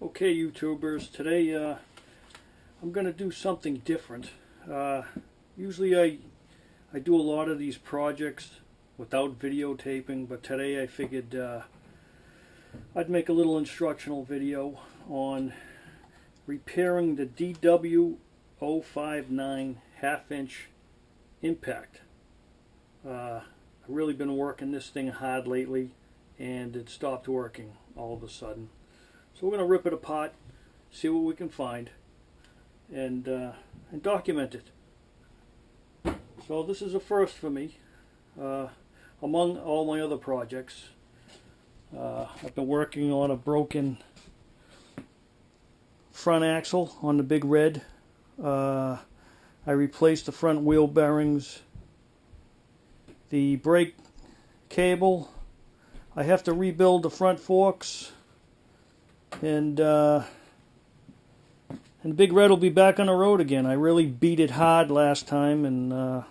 Okay, YouTubers, today I'm going to do something different. Usually I do a lot of these projects without videotaping, but today I figured I'd make a little instructional video on repairing the DW059 half-inch impact. I've really been working this thing hard lately, and it stopped working all of a sudden. So we're going to rip it apart, see what we can find, and document it. So this is a first for me, among all my other projects. I've been working on a broken front axle on the Big Red. I replaced the front wheel bearings, the brake cable. I have to rebuild the front forks. And Big Red will be back on the road again. I really beat it hard last time and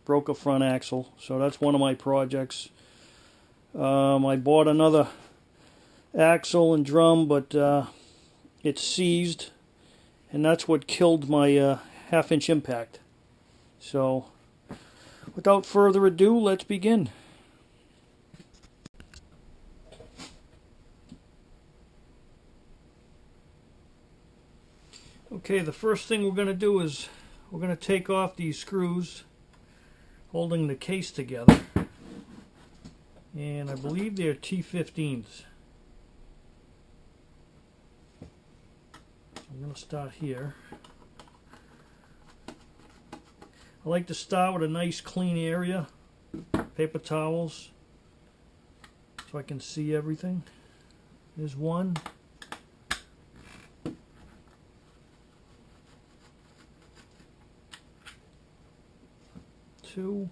broke a front axle. So that's one of my projects. I bought another axle and drum, but it seized. And that's what killed my half-inch impact. So without further ado, let's begin. Okay, the first thing we're going to do is we're going to take off these screws holding the case together, and I believe they're T15s. I'm going to start here. I like to start with a nice clean area, paper towels, so I can see everything. There's one. 2,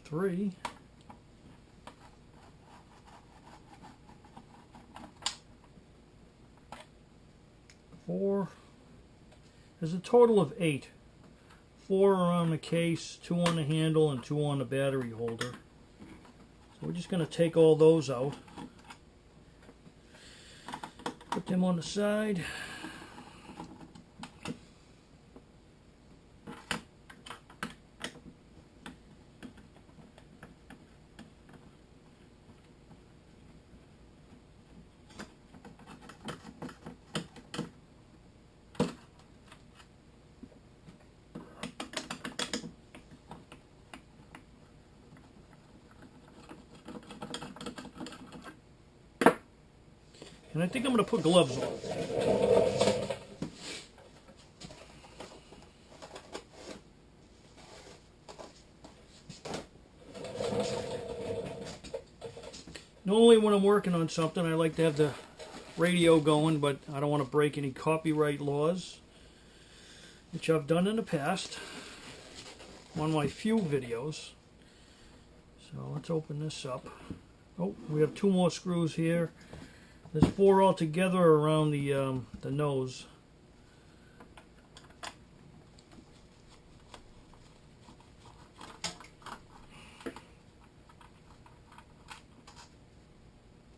3, 4. There's a total of 8. 4 are on the case, 2 on the handle, and 2 on the battery holder. So we're just going to take all those out. Put them on the side. And I think I'm going to put gloves on. Normally when I'm working on something, I like to have the radio going, but I don't want to break any copyright laws, which I've done in the past on my few videos. So let's open this up. Oh, we have 2 more screws here. There's 4 altogether around the nose.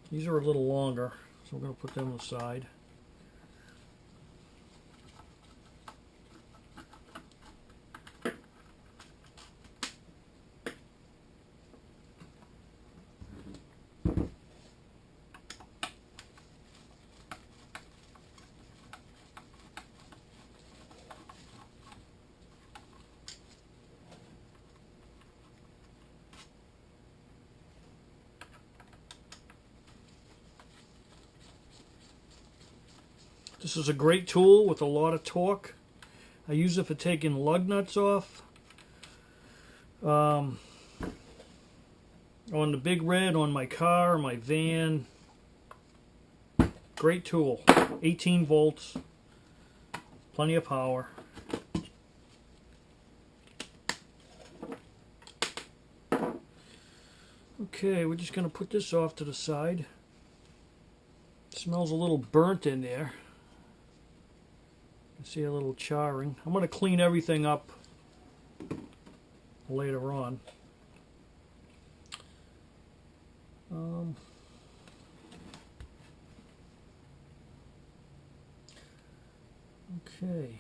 These are a little longer, so we're going to put them aside. This is a great tool with a lot of torque. I use it for taking lug nuts off. On the Big Red, on my car, my van. Great tool. 18 volts. Plenty of power. Okay, we're just going to put this off to the side. It smells a little burnt in there. You can see a little charring. I'm going to clean everything up later on. Okay.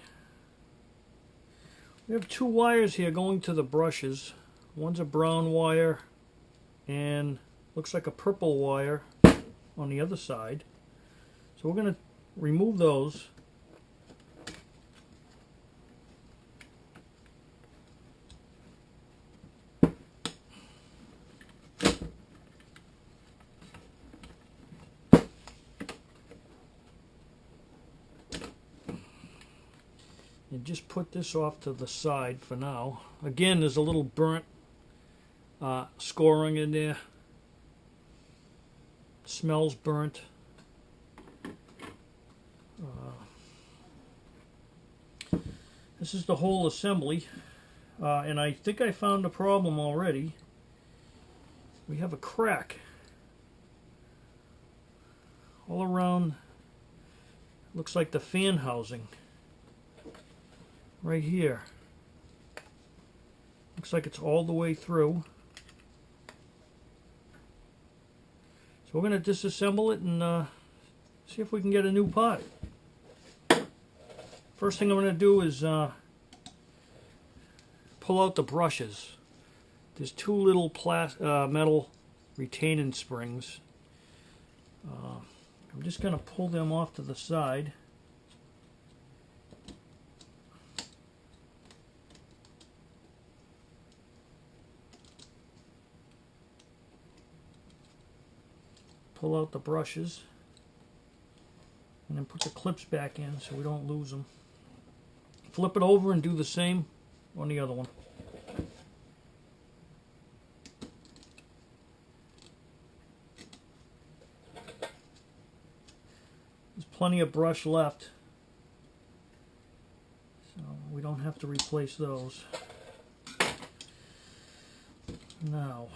We have two wires here going to the brushes. One's a brown wire and looks like a purple wire on the other side. So we're going to remove those. And just put this off to the side for now. Again, there's a little burnt scoring in there. Smells burnt. This is the whole assembly, and I think I found the problem already. We have a crack all around. Looks like the fan housing right here. Looks like it's all the way through. So we're going to disassemble it and see if we can get a new part. First thing I'm going to do is pull out the brushes. There's two little metal retaining springs. I'm just going to pull them off to the side. Pull out the brushes and then put the clips back in so we don't lose them. Flip it over and do the same on the other one. There's plenty of brush left, so we don't have to replace those. Now,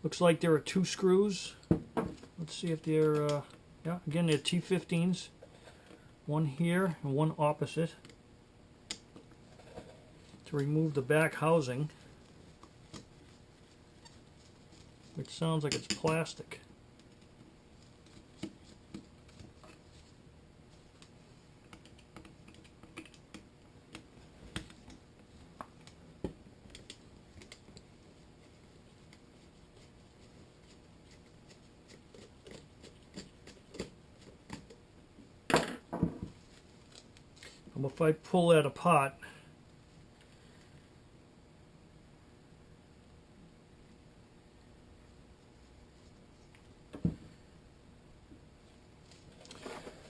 looks like there are two screws. Let's see if they're, yeah, again, they're T15s. One here and one opposite. To remove the back housing, which sounds like it's plastic. If I pull that apart,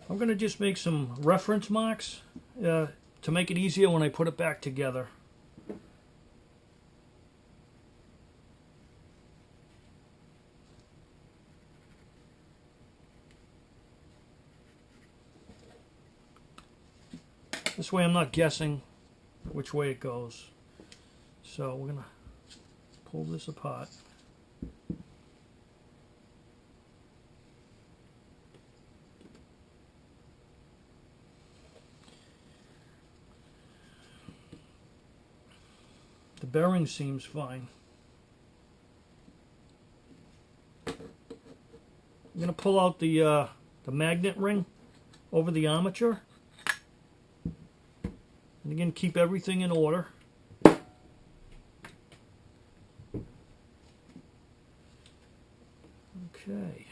I'm going to just make some reference marks to make it easier when I put it back together. This way I'm not guessing which way it goes. So we're going to pull this apart. The bearing seems fine. I'm going to pull out the magnet ring over the armature. And again, keep everything in order. Okay.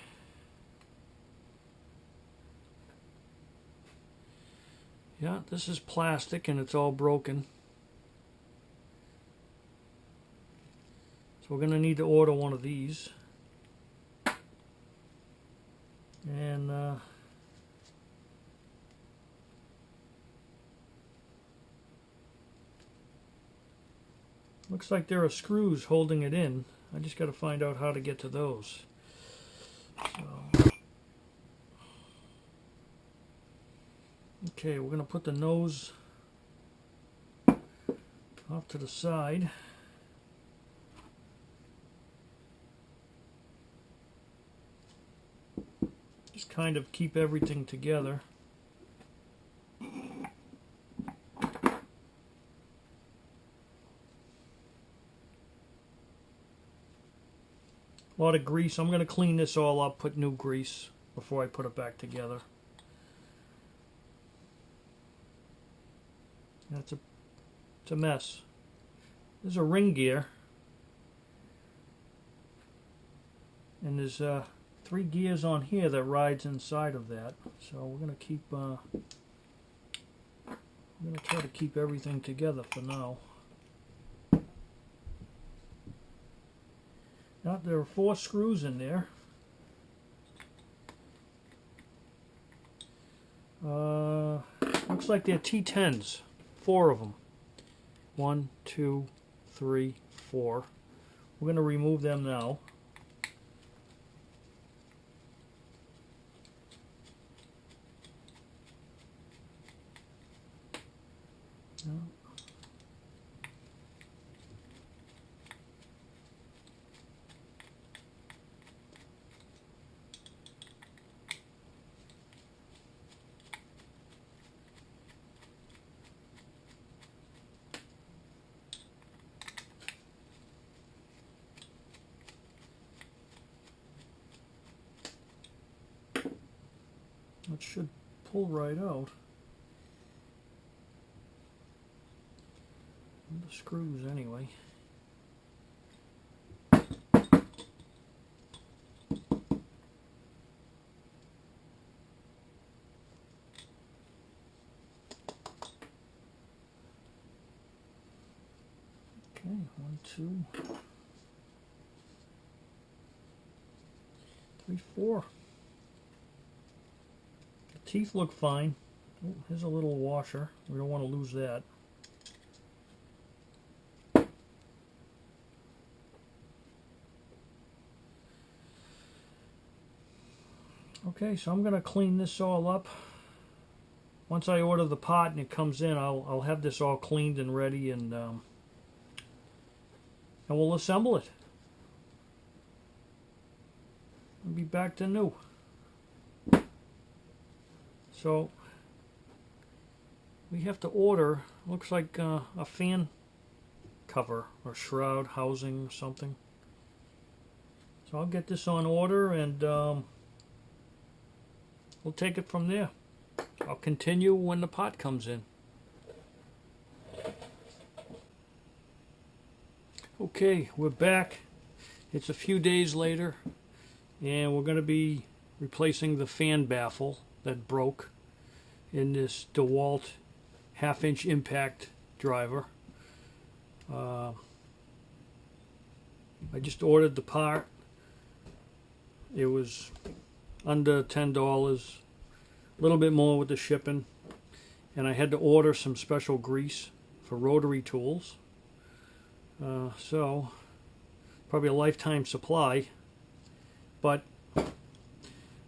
Yeah, this is plastic and it's all broken. So we're going to need to order one of these. And looks like there are screws holding it in. I just got to find out how to get to those. So, okay, we're going to put the nose off to the side. Just kind of keep everything together. A lot of grease. I'm going to clean this all up, put new grease before I put it back together. It's a mess. There's a ring gear. And there's 3 gears on here that rides inside of that. So we're going to keep... I'm going to try to keep everything together for now. Now, there are 4 screws in there. Looks like they're T10s. 4 of them. 1, 2, 3, 4. We're going to remove them now. It should pull right out. The screws anyway. Okay, 1, 2, 3, 4. The teeth look fine. Oh, here's a little washer. We don't want to lose that. Okay, so I'm going to clean this all up. Once I order the pot and it comes in, I'll have this all cleaned and ready, and we'll assemble it. I'll be back to new. So we have to order, looks like a fan cover or shroud housing or something. So I'll get this on order, and we'll take it from there. I'll continue when the pot comes in. Okay, we're back. It's a few days later, and we're going to be replacing the fan baffle that broke in this Dewalt 1/2-inch impact driver. I just ordered the part. It was under $10, a little bit more with the shipping, and I had to order some special grease for rotary tools. So probably a lifetime supply, but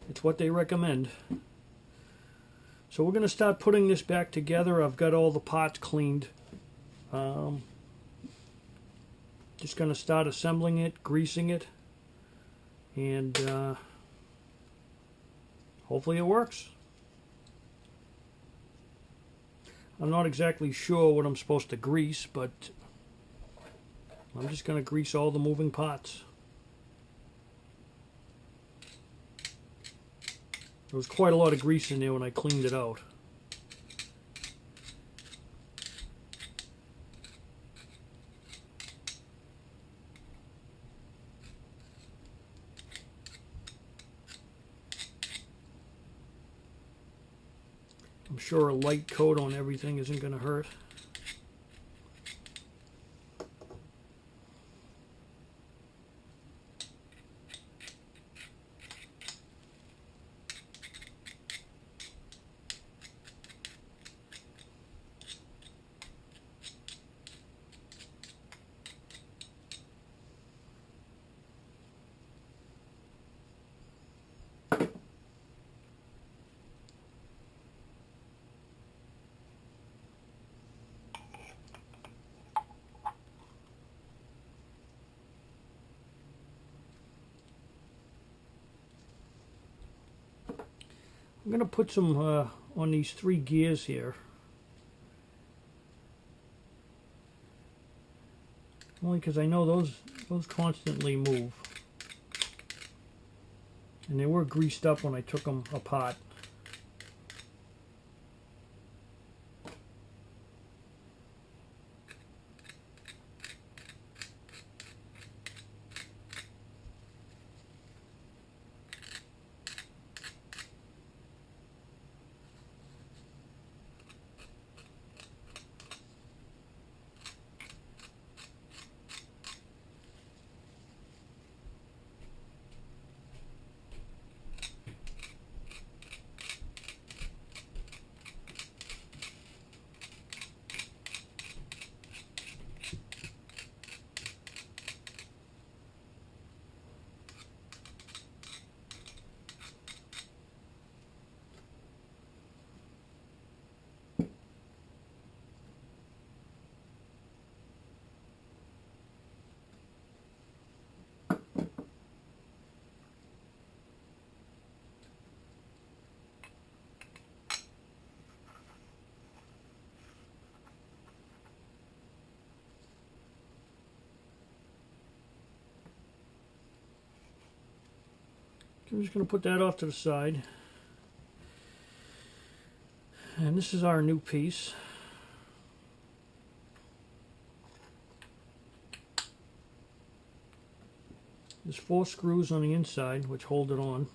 it's what they recommend. So we're going to start putting this back together. I've got all the parts cleaned. Just going to start assembling it, greasing it, and hopefully it works. I'm not exactly sure what I'm supposed to grease, but I'm just going to grease all the moving parts. There was quite a lot of grease in there when I cleaned it out. I'm sure a light coat on everything isn't going to hurt. I'm going to put some on these 3 gears here. Only because I know those constantly move. And they were greased up when I took them apart. I'm just going to put that off to the side. And this is our new piece. There's 4 screws on the inside which hold it on.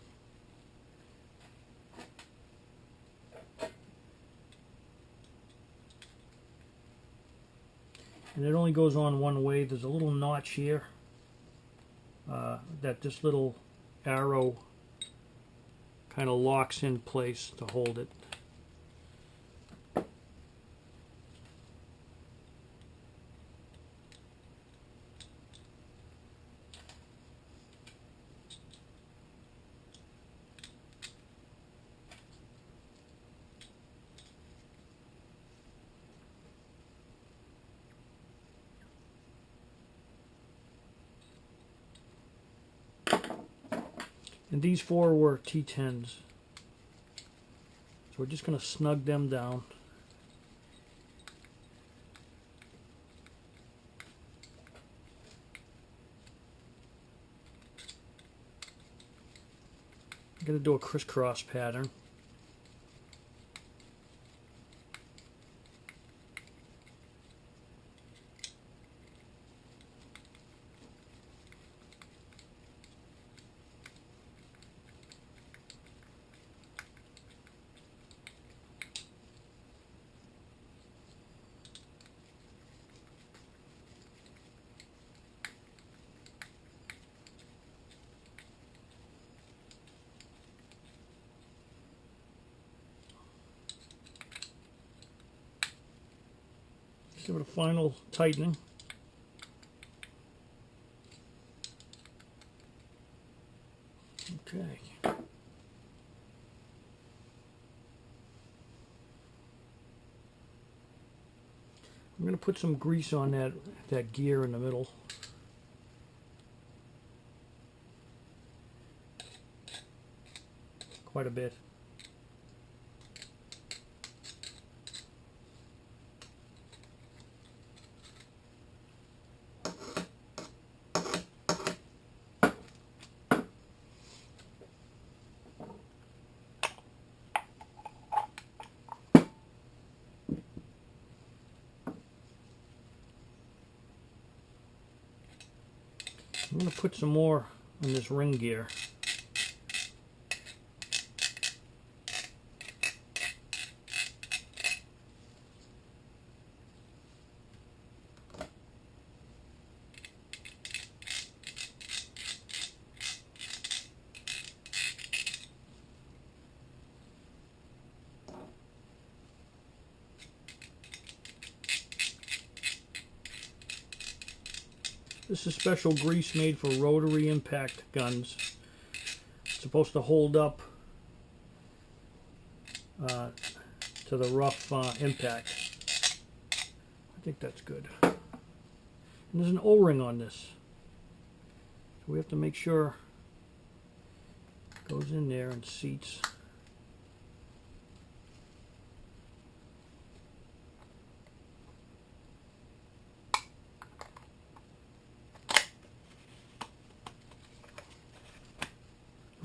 And it only goes on one way. There's a little notch here that this little arrow kind of locks in place to hold it. And these 4 were T10s. So we're just going to snug them down. I'm going to do a crisscross pattern. Give it a final tightening. Okay. I'm going to put some grease on that gear in the middle. Quite a bit. I'm going to put some more on this ring gear. This is special grease made for rotary impact guns. It's supposed to hold up to the rough impact. I think that's good. And there's an O-ring on this. So we have to make sure it goes in there and seats.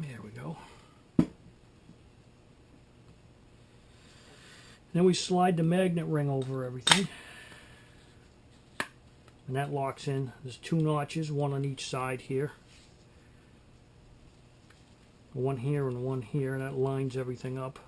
There we go. Then we slide the magnet ring over everything. And that locks in. There's 2 notches, one on each side here. One here and one here, and that lines everything up.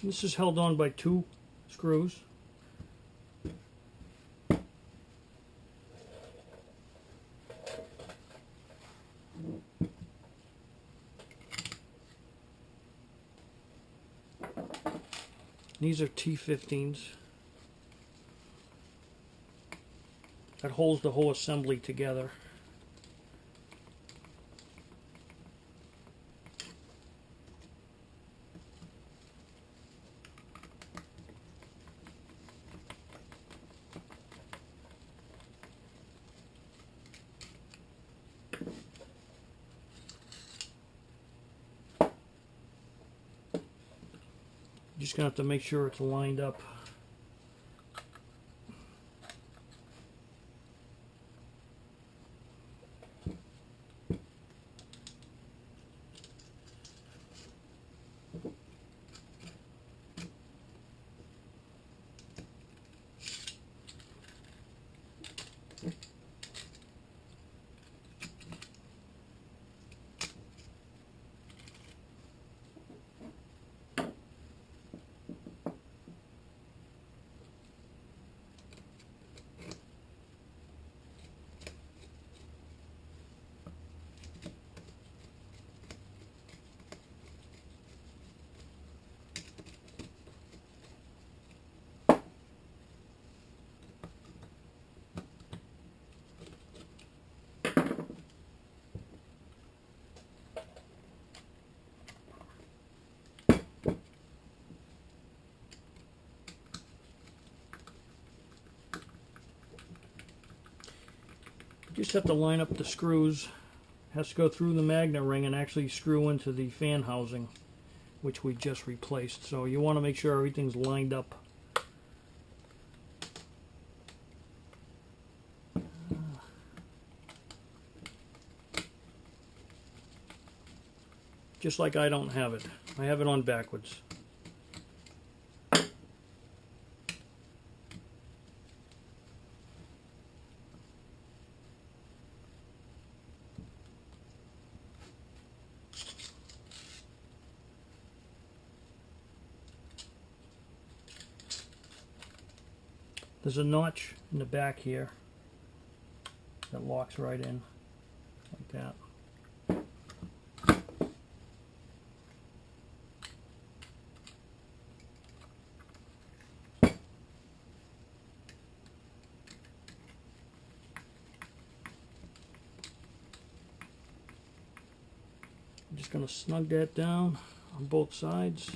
This is held on by 2 screws. These are T15s. That holds the whole assembly together. Just gonna have to make sure it's lined up. Just have to line up the screws. Has to go through the magnet ring and actually screw into the fan housing, which we just replaced. So you want to make sure everything's lined up. Just like I don't have it. I have it on backwards. There's a notch in the back here that locks right in, like that. I'm just going to snug that down on both sides.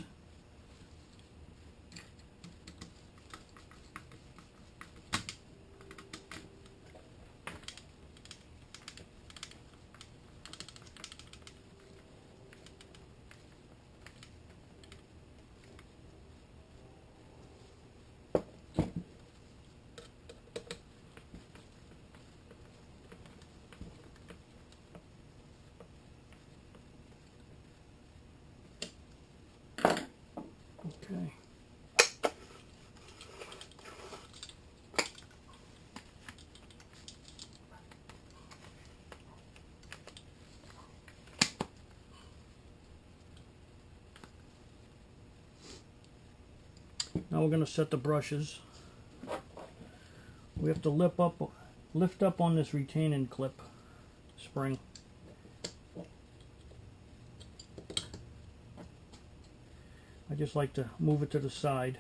Now we're going to set the brushes. We have to lift up on this retaining clip spring. I just like to move it to the side.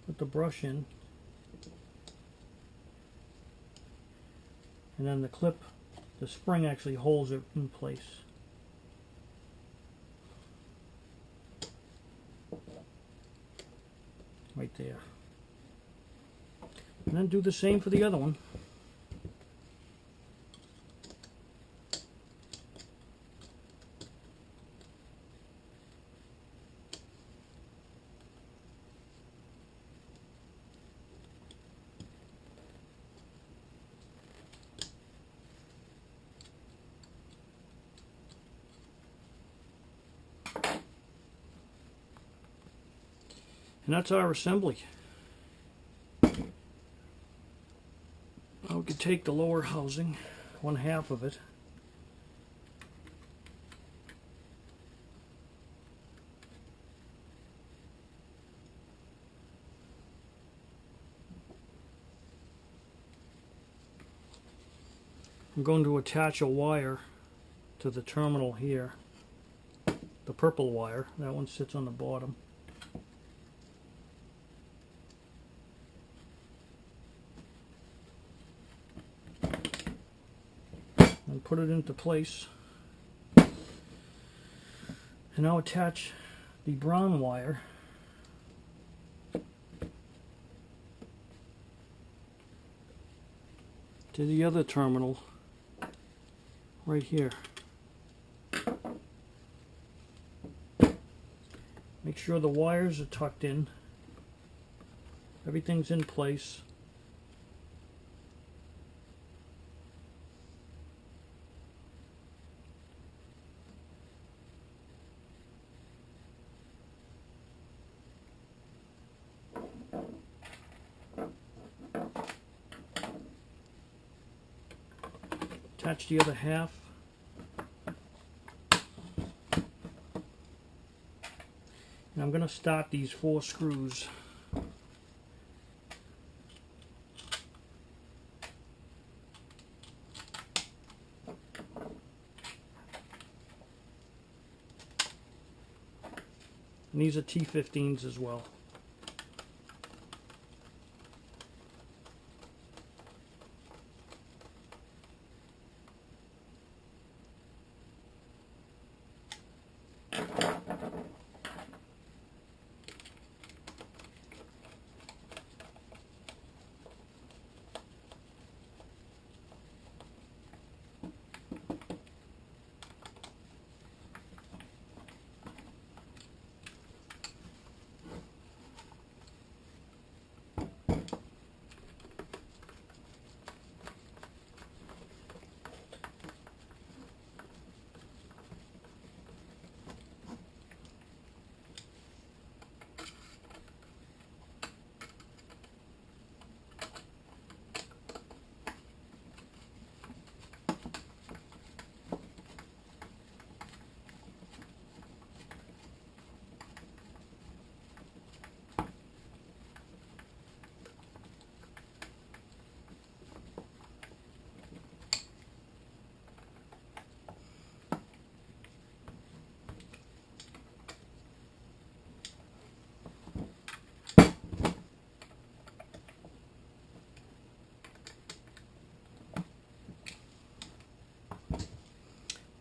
Put the brush in. And then the clip, the spring actually holds it in place. Right there. And then do the same for the other one. And that's our assembly. Now we could take the lower housing, one half of it, I'm going to attach a wire to the terminal here, the purple wire. That one sits on the bottom. And put it into place. And now attach the brown wire to the other terminal right here. Make sure the wires are tucked in. Everything's in place. Attach the other half. And I'm going to start these 4 screws. And these are T15s as well.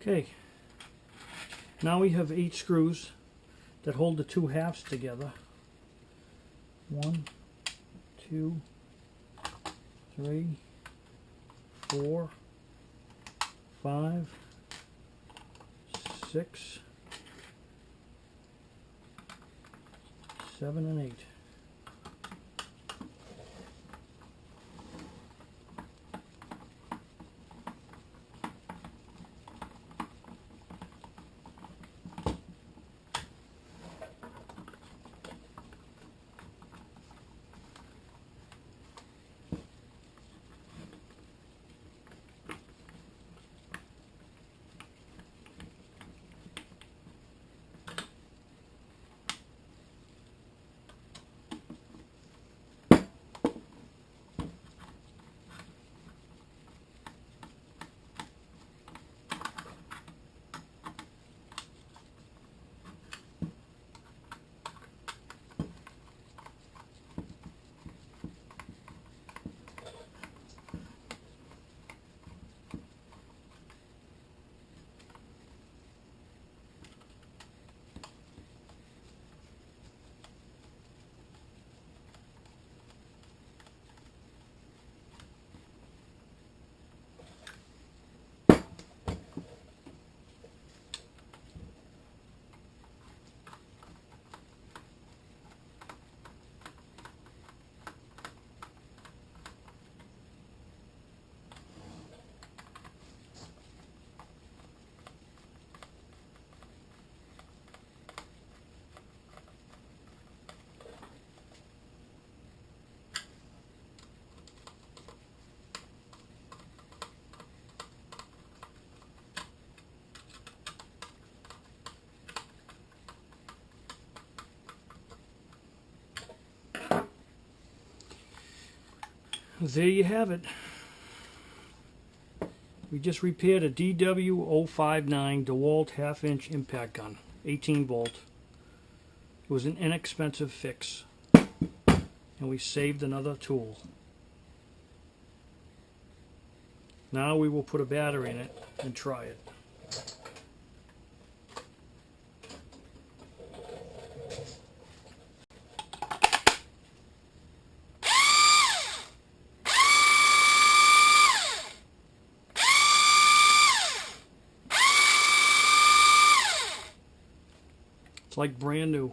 Okay, now we have 8 screws that hold the 2 halves together. 1, 2, 3, 4, 5, 6, 7, and 8. there you have it. We just repaired a DW059 Dewalt half-inch impact gun, 18 volt. It was an inexpensive fix, and we saved another tool. Now we will put a battery in it and try it. It's like brand new.